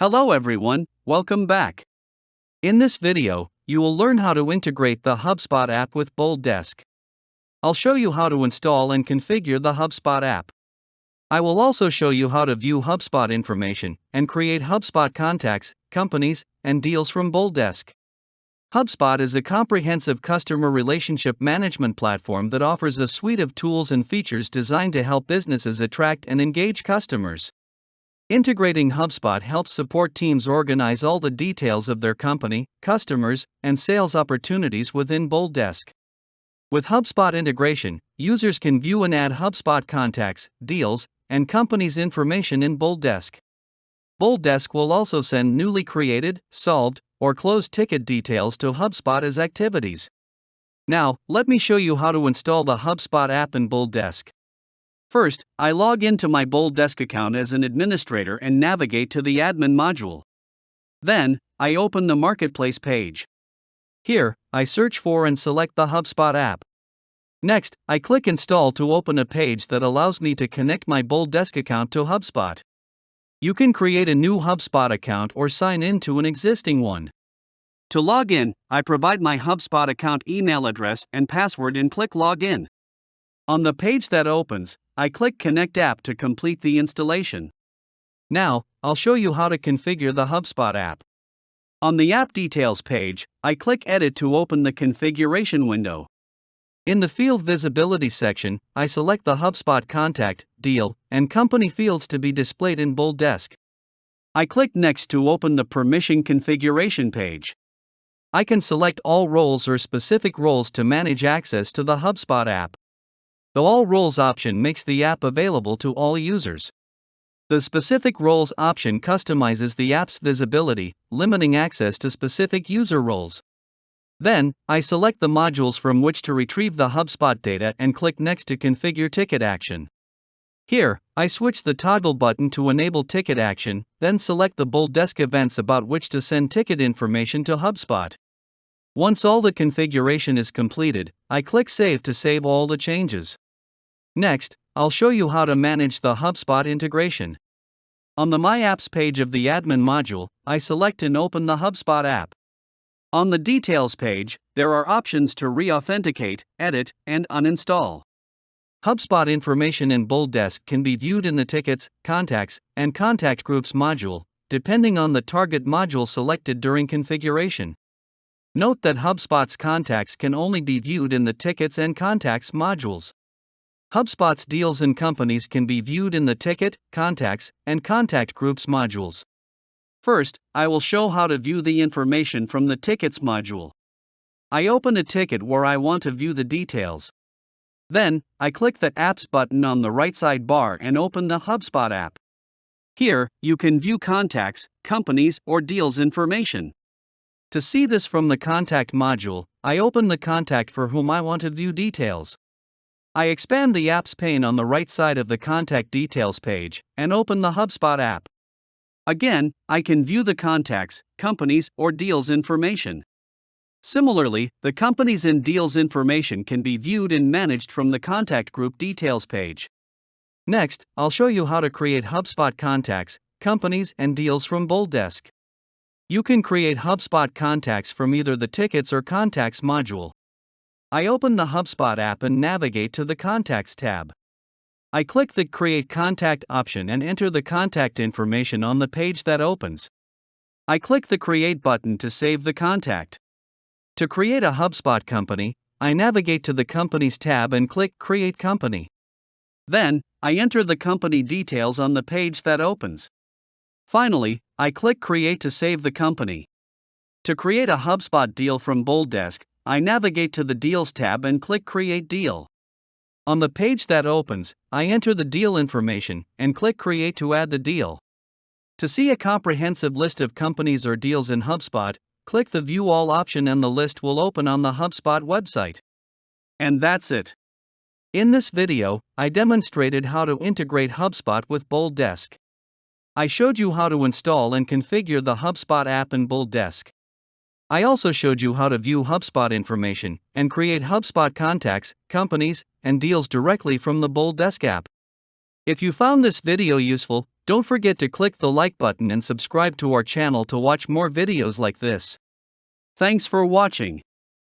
Hello everyone, welcome back. In this video, you will learn how to integrate the HubSpot app with BoldDesk. I'll show you how to install and configure the HubSpot app. I will also show you how to view HubSpot information and create HubSpot contacts, companies, and deals from BoldDesk. HubSpot is a comprehensive customer relationship management platform that offers a suite of tools and features designed to help businesses attract and engage customers. Integrating HubSpot helps support teams organize all the details of their company, customers, and sales opportunities within BoldDesk. With HubSpot integration, users can view and add HubSpot contacts, deals, and companies' information in BoldDesk. BoldDesk will also send newly created, solved, or closed ticket details to HubSpot as activities. Now, let me show you how to install the HubSpot app in BoldDesk. First, I log into my BoldDesk account as an administrator and navigate to the admin module. Then, I open the marketplace page. Here, I search for and select the HubSpot app. Next, I click Install to open a page that allows me to connect my BoldDesk account to HubSpot. You can create a new HubSpot account or sign in to an existing one. To log in, I provide my HubSpot account email address and password and click Login. On the page that opens, I click Connect App to complete the installation. Now, I'll show you how to configure the HubSpot app. On the App Details page, I click Edit to open the configuration window. In the Field Visibility section, I select the HubSpot contact, deal, and company fields to be displayed in BoldDesk. I click Next to open the Permission Configuration page. I can select all roles or specific roles to manage access to the HubSpot app. The All Roles option makes the app available to all users. The Specific Roles option customizes the app's visibility, limiting access to specific user roles. Then, I select the modules from which to retrieve the HubSpot data and click Next to configure ticket action. Here, I switch the toggle button to enable ticket action, then select the BoldDesk events about which to send ticket information to HubSpot. Once all the configuration is completed, I click Save to save all the changes. Next, I'll show you how to manage the HubSpot integration. On the My Apps page of the admin module, I select and open the HubSpot app. On the Details page, there are options to re-authenticate, edit, and uninstall. HubSpot information in BoldDesk can be viewed in the Tickets, Contacts, and Contact Groups module, depending on the target module selected during configuration. Note that HubSpot's contacts can only be viewed in the Tickets and Contacts modules. HubSpot's deals and companies can be viewed in the Ticket, Contacts, and Contact Groups modules. First, I will show how to view the information from the Tickets module. I open a ticket where I want to view the details. Then, I click the Apps button on the right sidebar and open the HubSpot app. Here, you can view contacts, companies, or deals information. To see this from the Contact module, I open the contact for whom I want to view details. I expand the Apps pane on the right side of the Contact Details page and open the HubSpot app. Again, I can view the contacts, companies, or deals information. Similarly, the companies and deals information can be viewed and managed from the Contact Group Details page. Next, I'll show you how to create HubSpot contacts, companies, and deals from BoldDesk. You can create HubSpot contacts from either the Tickets or Contacts module. I open the HubSpot app and navigate to the Contacts tab. I click the Create Contact option and enter the contact information on the page that opens. I click the Create button to save the contact. To create a HubSpot company, I navigate to the Companies tab and click Create Company. Then, I enter the company details on the page that opens. Finally, I click Create to save the company. To create a HubSpot deal from BoldDesk, I navigate to the Deals tab and click Create Deal. On the page that opens, I enter the deal information and click Create to add the deal. To see a comprehensive list of companies or deals in HubSpot, click the View All option and the list will open on the HubSpot website. And that's it. In this video, I demonstrated how to integrate HubSpot with BoldDesk. I showed you how to install and configure the HubSpot app in BoldDesk. I also showed you how to view HubSpot information and create HubSpot contacts, companies, and deals directly from the BoldDesk app. If you found this video useful, Don't forget to click the like button and subscribe to our channel to watch more videos like this. Thanks for watching.